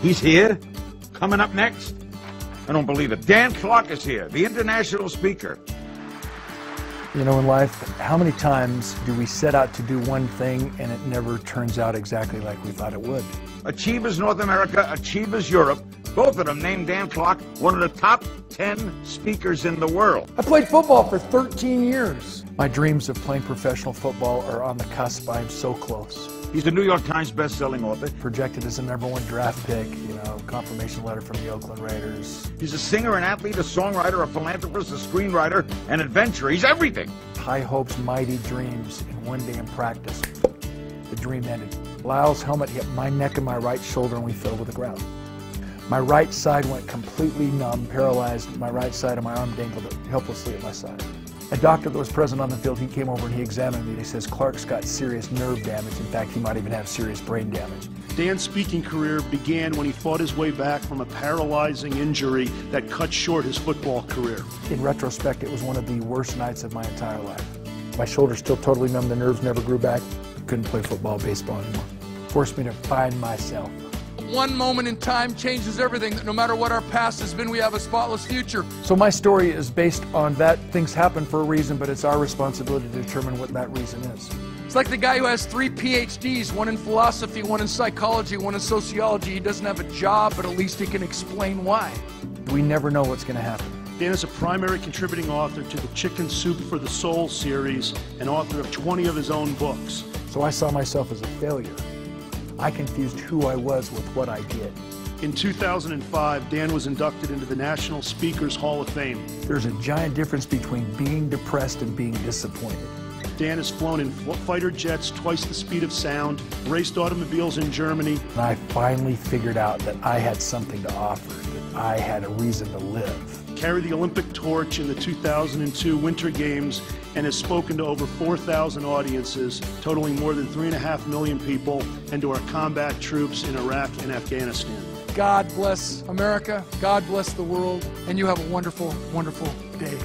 He's here? Coming up next? I don't believe it. Dan Clark is here, the international speaker. You know, in life, how many times do we set out to do one thing and it never turns out exactly like we thought it would? Achievers North America, Achievers Europe, both of them named Dan Clark one of the top 10 speakers in the world. I played football for 13 years. My dreams of playing professional football are on the cusp. I am so close. He's a New York Times best-selling author. Projected as a #1 draft pick, you know, confirmation letter from the Oakland Raiders. He's a singer, an athlete, a songwriter, a philanthropist, a screenwriter, an adventurer. He's everything. High hopes, mighty dreams, and one day in practice, the dream ended. Lyle's helmet hit my neck and my right shoulder and we fell to the ground. My right side went completely numb, paralyzed. My right side of my arm dangled helplessly at my side. A doctor that was present on the field, he came over and he examined me and he says, Clark's got serious nerve damage. In fact, he might even have serious brain damage. Dan's speaking career began when he fought his way back from a paralyzing injury that cut short his football career. In retrospect, it was one of the worst nights of my entire life. My shoulder's still totally numb, the nerves never grew back. Couldn't play football, baseball anymore. Forced me to find myself. One moment in time changes everything. That no matter what our past has been, we have a spotless future. So my story is based on that. Things happen for a reason, but it's our responsibility to determine what that reason is. It's like the guy who has 3 PhDs, one in philosophy, one in psychology, one in sociology. He doesn't have a job, but at least he can explain why. We never know what's going to happen. Dan is a primary contributing author to the Chicken Soup for the Soul series and author of 20 of his own books. So I saw myself as a failure. I confused who I was with what I did. In 2005, Dan was inducted into the National Speakers Hall of Fame. There's a giant difference between being depressed and being disappointed. Dan has flown in fighter jets twice the speed of sound, raced automobiles in Germany. And I finally figured out that I had something to offer, that I had a reason to live. Carried the Olympic torch in the 2002 Winter Games and has spoken to over 4,000 audiences, totaling more than 3.5 million people, and to our combat troops in Iraq and Afghanistan. God bless America, God bless the world, and you have a wonderful, wonderful day.